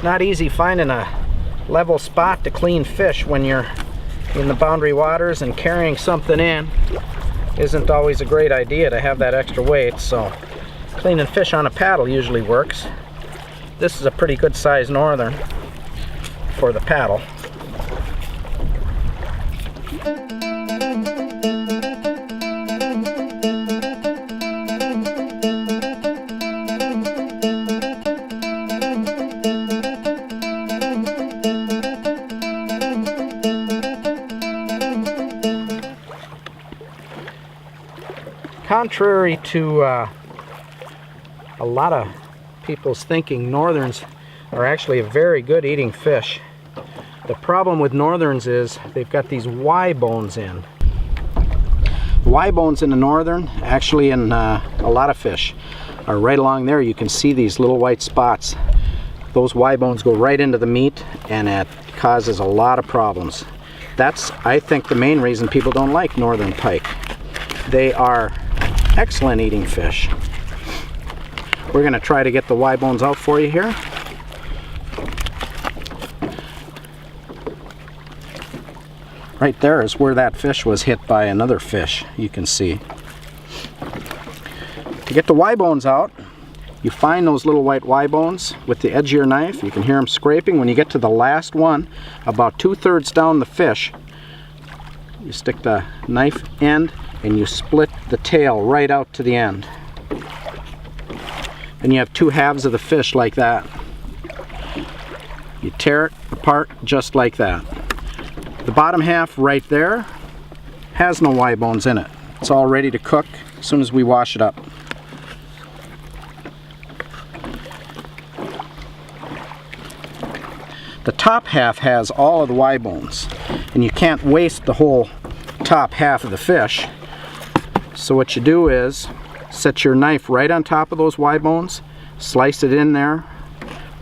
It's not easy finding a level spot to clean fish when you're in the boundary waters, and carrying something in isn't always a great idea to have that extra weight, so cleaning fish on a paddle usually works. This is a pretty good sized northern for the paddle. Contrary to a lot of people's thinking, northerns are actually a very good eating fish. The problem with northerns is they've got these Y bones in. Y bones in the northern, actually in a lot of fish, are right along there. You can see these little white spots. Those Y bones go right into the meat, and it causes a lot of problems. That's, I think, the main reason people don't like northern pike. They are excellent eating fish. We're going to try to get the Y bones out for you here. Right there is where that fish was hit by another fish, you can see. To get the Y bones out, you find those little white Y bones with the edge of your knife. You can hear them scraping. When you get to the last one, about 2/3 down the fish, you stick the knife end and you split the tail right out to the end. And you have two halves of the fish like that. You tear it apart just like that. The bottom half right there has no Y bones in it. It's all ready to cook as soon as we wash it up. The top half has all of the Y bones, and you can't waste the whole top half of the fish. So what you do is set your knife right on top of those Y bones, slice it in there,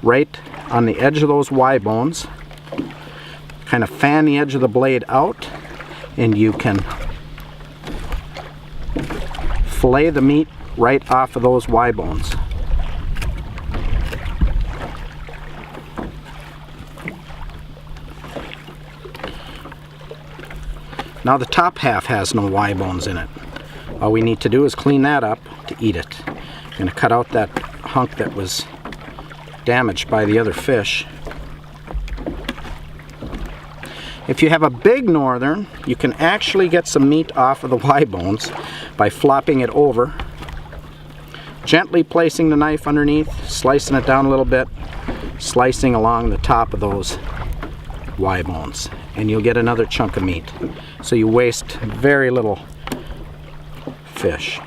right on the edge of those Y bones, kind of fan the edge of the blade out, and you can fillet the meat right off of those Y bones. Now the top half has no Y bones in it. All we need to do is clean that up to eat it. I'm going to cut out that hunk that was damaged by the other fish. If you have a big northern, you can actually get some meat off of the Y bones by flopping it over, gently placing the knife underneath, slicing it down a little bit, slicing along the top of those Y bones, and you'll get another chunk of meat. So you waste very little fish.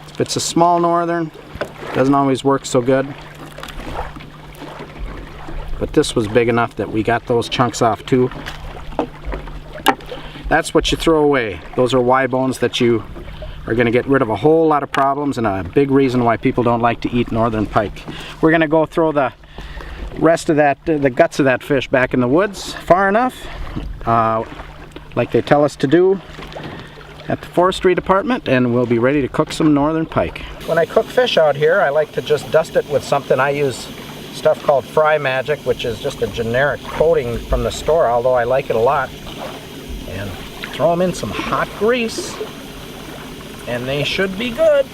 If it's a small northern, it doesn't always work so good. But this was big enough that we got those chunks off too. That's what you throw away. Those are Y bones that you are going to get rid of a whole lot of problems, and a big reason why people don't like to eat northern pike. We're going to go throw the rest of that, the guts of that fish back in the woods far enough, like they tell us to do at the forestry department, and we'll be ready to cook some northern pike. When I cook fish out here, I like to just dust it with something. I use stuff called Fry Magic, which is just a generic coating from the store, although I like it a lot. And throw them in some hot grease, and they should be good.